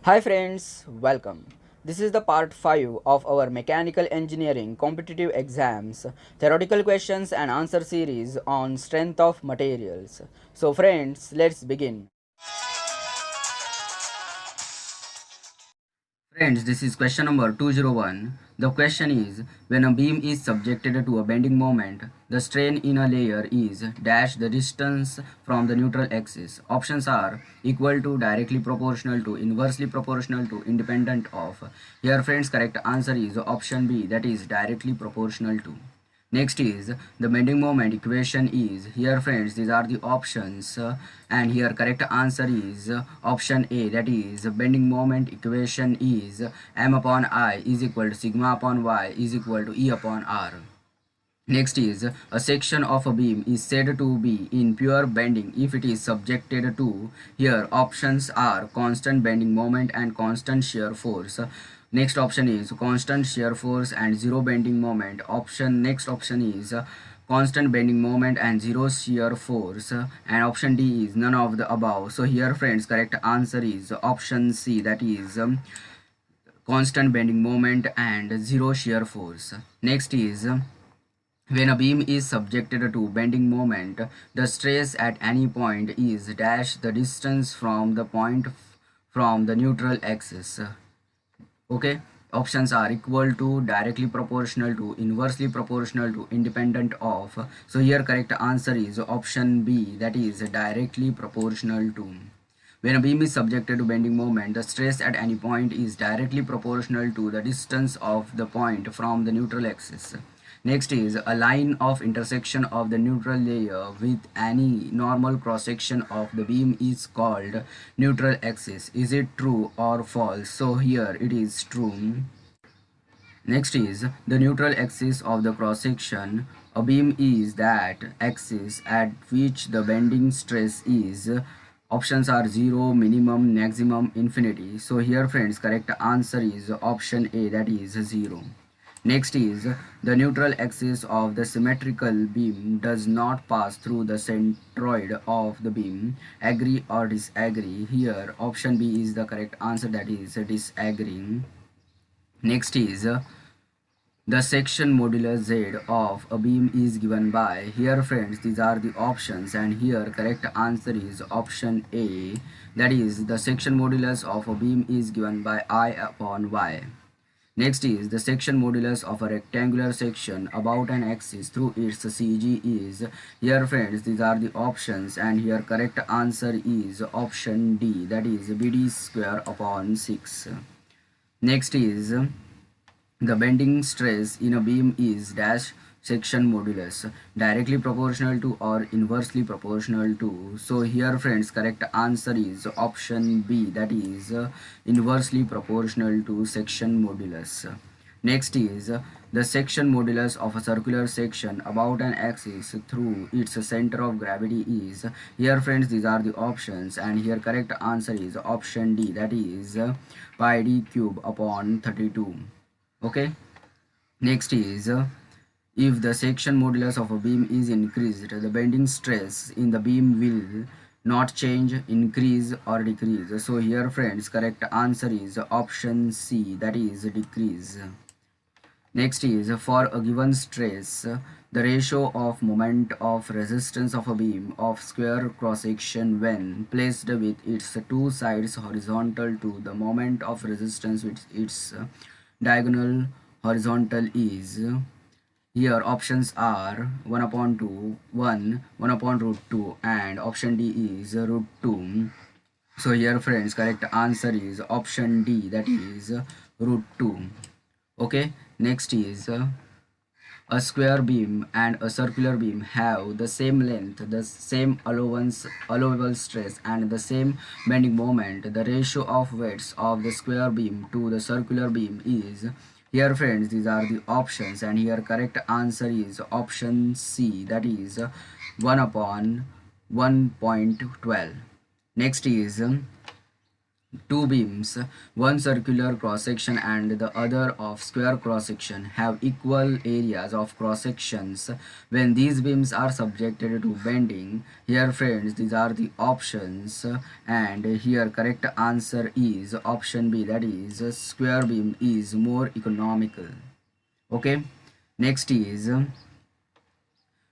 Hi friends, welcome. This is the part 5 of our mechanical engineering competitive exams theoretical questions and answer series on strength of materials. So friends, let's begin. Friends, this is question number 201. The question is, when a beam is subjected to a bending moment, the strain in a layer is dash the distance from the neutral axis. Options are equal to, directly proportional to, inversely proportional to, independent of. Here friends, correct answer is option B, that is directly proportional to. Next is the bending moment equation is, here friends these are the options, and here correct answer is option A, that is bending moment equation is m upon I is equal to sigma upon y is equal to E upon R. Next is a section of a beam is said to be in pure bending if it is subjected to, here options are constant bending moment and constant shear force. Next option is constant shear force and zero bending moment. Next option is constant bending moment and zero shear force, and option D is none of the above. So here friends, correct answer is option C, that is constant bending moment and zero shear force. Next is when a beam is subjected to bending moment, the stress at any point is dash the distance from the point from the neutral axis. Okay, options are equal to, directly proportional to, inversely proportional to, independent of. So here correct answer is option B, that is directly proportional to. When a beam is subjected to bending moment, the stress at any point is directly proportional to the distance of the point from the neutral axis. Next is a line of intersection of the neutral layer with any normal cross section of the beam is called neutral axis. Is it true or false? So here it is true. Next is the neutral axis of the cross section. A beam is that axis at which the bending stress is. Options are 0, minimum, maximum, infinity. So here friends, correct answer is option A, that is 0. Next is the neutral axis of the symmetrical beam does not pass through the centroid of the beam. Agree or disagree? Here option B is the correct answer, that is disagreeing. Next is the section modulus Z of a beam is given by, here friends these are the options, and here correct answer is option A, that is the section modulus of a beam is given by I upon Y. Next is the section modulus of a rectangular section about an axis through its CG is, here friends these are the options, and here correct answer is option D, that is BD square upon 6. Next is the bending stress in a beam is dash section modulus, directly proportional to or inversely proportional to. So here friends, correct answer is option B, that is inversely proportional to section modulus. Next is the section modulus of a circular section about an axis through its center of gravity is, here friends these are the options, and here correct answer is option D, that is pi d cube upon 32. Okay, next is if the section modulus of a beam is increased, the bending stress in the beam will not change, increase or decrease. So here friends, correct answer is option C, that is decrease. Next is for a given stress, the ratio of moment of resistance of a beam of square cross section when placed with its two sides horizontal to the moment of resistance with its diagonal horizontal is, here options are 1 upon 2, 1 upon root 2, and option D is root 2. So here friends, correct answer is option D, that is root 2. Okay, next is a square beam and a circular beam have the same length, the same allowable stress, and the same bending moment. The ratio of weights of the square beam to the circular beam is, here friends these are the options, and here correct answer is option C, that is 1 upon 1.12. Next is two beams, one circular cross section and the other of square cross section, have equal areas of cross sections when these beams are subjected to bending. Here friends, these are the options, and here correct answer is option B, that is square beam is more economical. Okay, next is,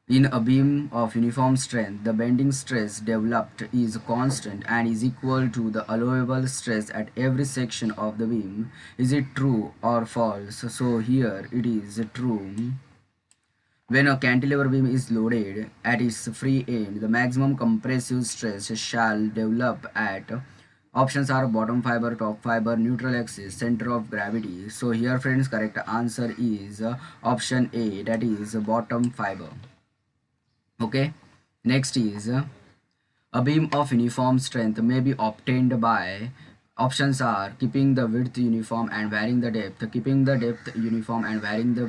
in a beam of uniform strength, the bending stress developed is constant and is equal to the allowable stress at every section of the beam. Is it true or false? So here it is true. When a cantilever beam is loaded at its free end, the maximum compressive stress shall develop at, options are bottom fiber, top fiber, neutral axis, center of gravity. So here friends, correct answer is option A, that is bottom fiber. Okay, next is, a beam of uniform strength may be obtained by, options are keeping the width uniform and varying the depth, keeping the depth uniform and varying the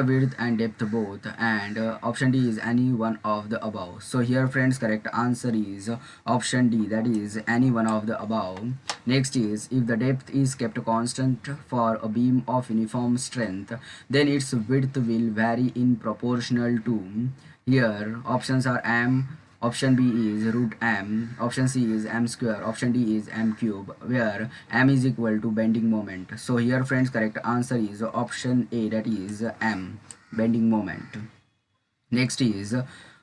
width and depth both, and option D is any one of the above. So here friends, correct answer is option D, that is any one of the above. Next is, if the depth is kept constant for a beam of uniform strength, then its width will vary in proportional to, here options are m, option B is root m, option C is m square, option D is m cube, where m is equal to bending moment. So here friends, correct answer is option A, that is m, bending moment. Next is,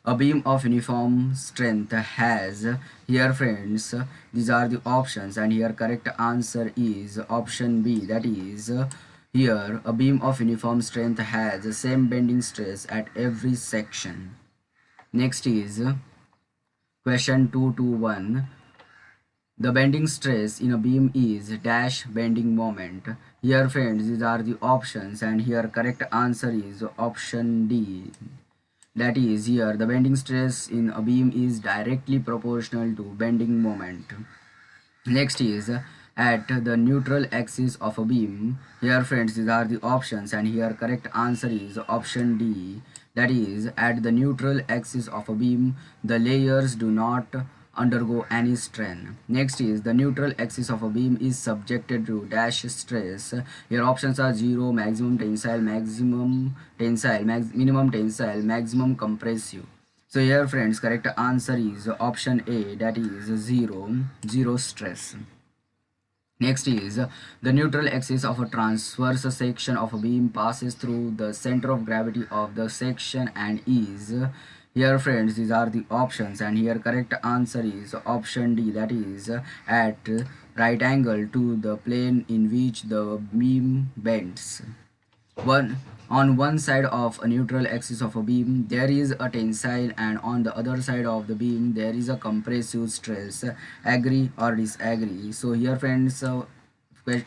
a beam of uniform strength has, here friends, these are the options, and here correct answer is option B, that is, here a beam of uniform strength has the same bending stress at every section. Next is question 221. The bending stress in a beam is dash bending moment. Here friends, these are the options, and here correct answer is option D. That is, here the bending stress in a beam is directly proportional to bending moment. Next is, at the neutral axis of a beam. Here friends, these are the options, and here correct answer is option D. That is, at the neutral axis of a beam, the layers do not undergo any strain. Next is, the neutral axis of a beam is subjected to dash stress. Here options are 0, maximum tensile, minimum tensile, maximum compressive. So here friends, correct answer is option A, that is 0 stress. Next is, the neutral axis of a transverse section of a beam passes through the center of gravity of the section and is, here friends, these are the options, and here correct answer is option D, that is at right angle to the plane in which the beam bends. On one side of a neutral axis of a beam there is a tensile, and on the other side of the beam there is a compressive stress. Agree or disagree? So here friends,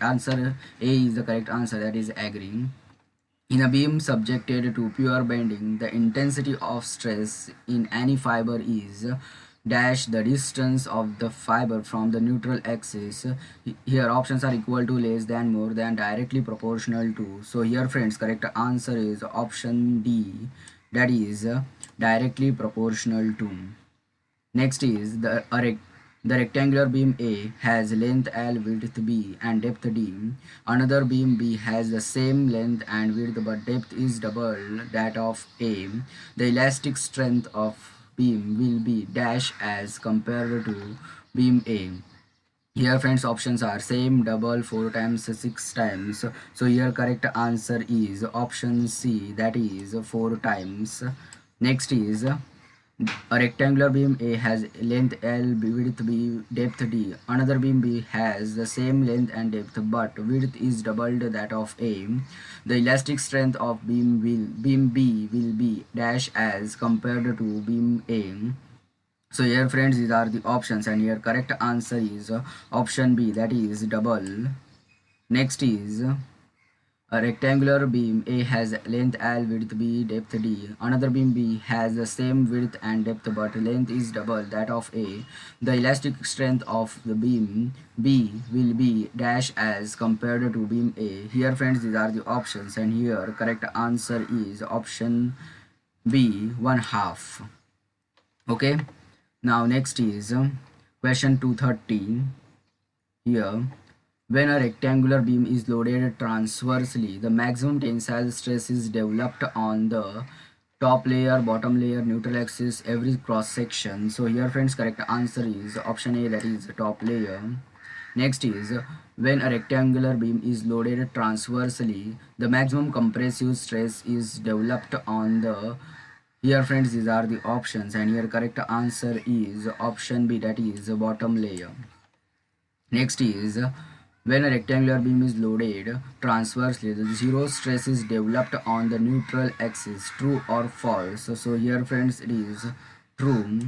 answer A is the correct answer, that is agree. In a beam subjected to pure bending, the intensity of stress in any fiber is dash the distance of the fiber from the neutral axis. Here options are equal to, less than, more than, directly proportional to. So here friends, correct answer is option D, that is directly proportional to. Next is, the rectangular beam A has length L, width B, and depth D. Another beam B has the same length and width but depth is double that of A. The elastic strength of beam will be dash as compared to beam A. Here friends, options are same, double, 4 times, 6 times. So here correct answer is option C, that is 4 times. Next is, a rectangular beam A has length L, width B, depth D. Another beam B has the same length and depth but width is doubled that of A. The elastic strength of beam B will be dash as compared to beam A. So here friends, these are the options, and here correct answer is option B, that is double. Next is, a rectangular beam A has length L, width B, depth D. Another beam B has the same width and depth but length is double that of A. The elastic strength of the beam B will be dash as compared to beam A. Here friends, these are the options, and here correct answer is option B, 1/2. Okay. Now next is question 230. Here, when a rectangular beam is loaded transversely, the maximum tensile stress is developed on the top layer, bottom layer, neutral axis, every cross section. So here friends, correct answer is option A, that is the top layer. Next is when a rectangular beam is loaded transversely, the maximum compressive stress is developed on the, here friends, these are the options, and here correct answer is option B, that is the bottom layer. Next is when a rectangular beam is loaded transversely, the zero stress is developed on the neutral axis. True or false? So here friends, it is true.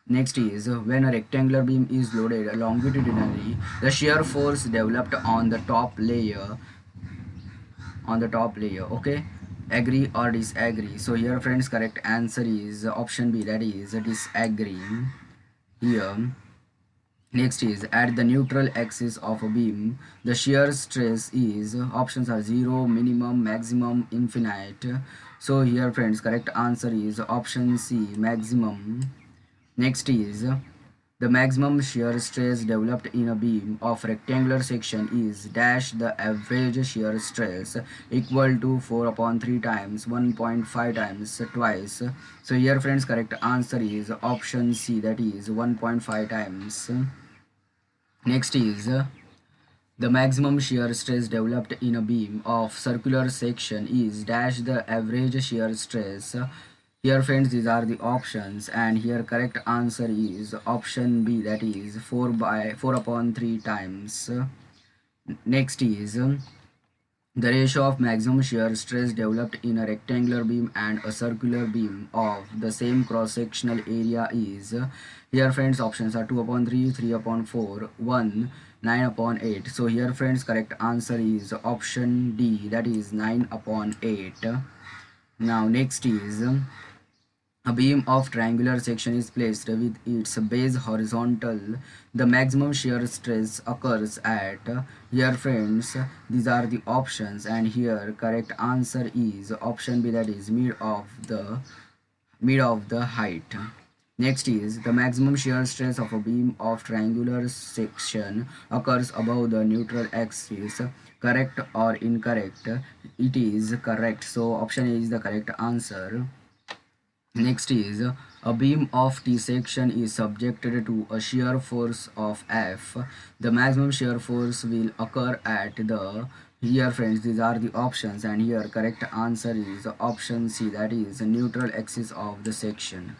Next is when a rectangular beam is loaded longitudinally, the shear force developed on the top layer, okay, agree or disagree? So here friends, correct answer is option B, that is disagree. Here, next is at the neutral axis of a beam, the shear stress is, options are 0, minimum, maximum, infinite. So here friends, correct answer is option C, maximum. Next is the maximum shear stress developed in a beam of rectangular section is dash the average shear stress equal to 4 upon 3 times 1.5 times twice. So here friends, correct answer is option C, that is 1.5 times. Next is the maximum shear stress developed in a beam of circular section is dash the average shear stress. Here friends, these are the options, and here correct answer is option B, that is 4 upon 3 times. Next is the ratio of maximum shear stress developed in a rectangular beam and a circular beam of the same cross-sectional area is, here friends, options are 2 upon 3, 3 upon 4, 1, 9 upon 8. So here friends, correct answer is option D, that is 9 upon 8. Now next is a beam of triangular section is placed with its base horizontal. The maximum shear stress occurs at, here friends, these are the options, and here correct answer is option B, that is mid of the height. Next is the maximum shear stress of a beam of triangular section occurs above the neutral axis. Correct or incorrect? It is correct. So option A is the correct answer. Next is a beam of T section is subjected to a shear force of F. The maximum shear force will occur at the, here friends, these are the options, and here correct answer is option C, that is the neutral axis of the section.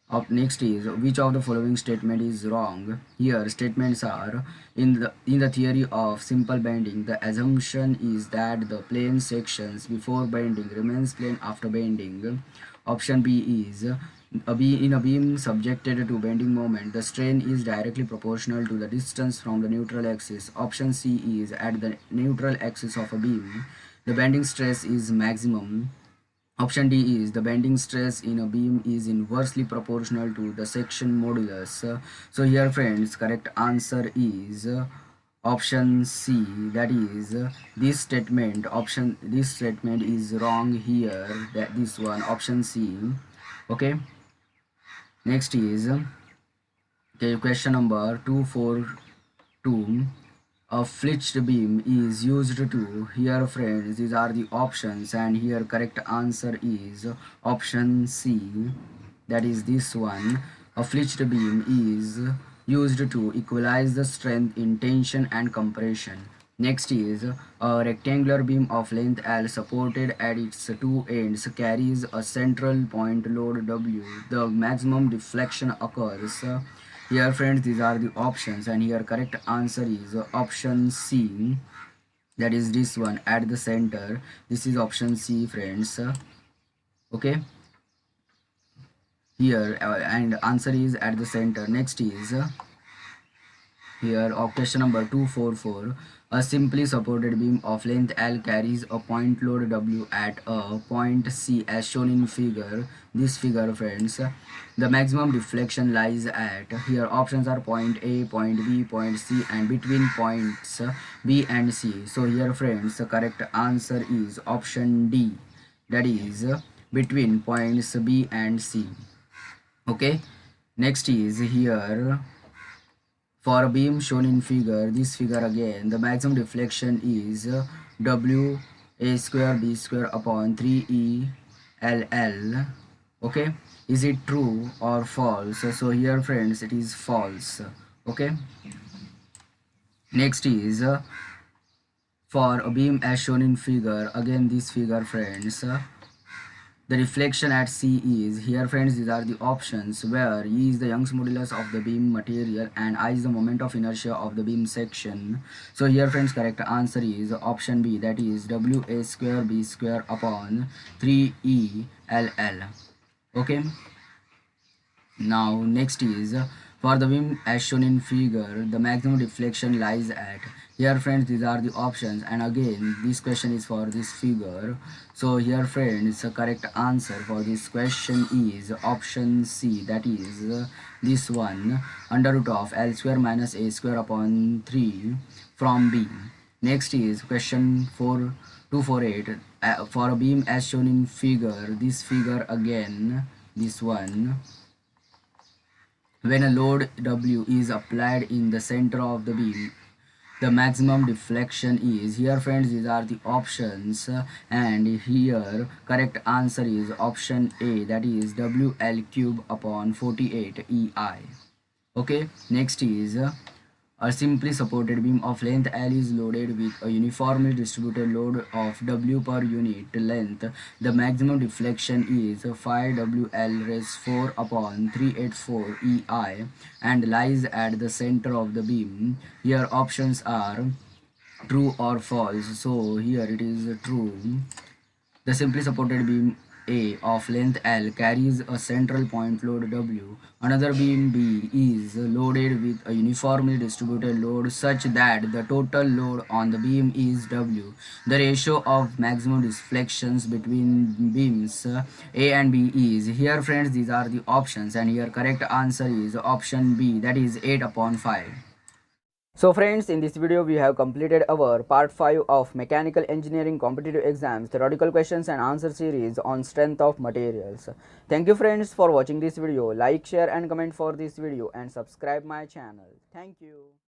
Up next is which of the following statement is wrong? Here statements are in the theory of simple bending, the assumption is that the plane sections before bending remains plane after bending. Option B is in a beam subjected to bending moment, the strain is directly proportional to the distance from the neutral axis. Option C is at the neutral axis of a beam, the bending stress is maximum. Option D is the bending stress in a beam is inversely proportional to the section modulus. So here friends, correct answer is option C, that is this statement is wrong here, that this one, option C. Okay, next is, okay, question number 242. A flitched beam is used to, here friends, these are the options, and here correct answer is option C, that is this one. A flitched beam is used to equalize the strength in tension and compression. Next is a rectangular beam of length L supported at its two ends carries a central point load W. The maximum deflection occurs, here friends, these are the options, and here correct answer is option C, that is this one, at the center. This is option C friends. Okay, here and answer is at the center. Next is here question number 244. A simply supported beam of length L carries a point load W at a point C as shown in figure. This figure friends, the maximum deflection lies at, here options are point A, point B, point C, and between points B and C. So here friends, the correct answer is option D, that is between points B and C. Okay, next is here For a beam shown in figure, this figure again, the maximum deflection is W a square b square upon 3e ll. Okay, is it true or false? So here friends, it is false. Okay, next is for a beam as shown in figure, again this figure friends, the reflection at C is, here friends these are the options, where E is the Young's modulus of the beam material and I is the moment of inertia of the beam section. So here friends correct answer is option B, that is W a square b square upon 3e ll. Okay, now next is for the beam as shown in figure, the maximum deflection lies at, here friends these are the options, and again this question is for this figure. So here friends the correct answer for this question is option C, that is this one, under root of L square minus a square upon 3 from B. Next is question 4248, for a beam as shown in figure, this figure again, this one, when a load W is applied in the center of the beam, the maximum deflection is, here friends these are the options, and here correct answer is option A, that is WL cube upon 48 EI. Okay, next is a simply supported beam of length L is loaded with a uniformly distributed load of W per unit length. The maximum deflection is 5 WL raised 4 upon 384 EI and lies at the center of the beam. Here options are true or false. So here it is true. The simply supported beam A of length L carries a central point load W. Another beam B is loaded with a uniformly distributed load such that the total load on the beam is W. The ratio of maximum deflections between beams A and B is, here friends these are the options, and here correct answer is option B, that is 8 upon 5. So friends, in this video we have completed our part 5 of mechanical engineering competitive exams theoretical questions and answer series on strength of materials. Thank you friends for watching this video. Like, share and comment for this video and subscribe my channel. Thank you.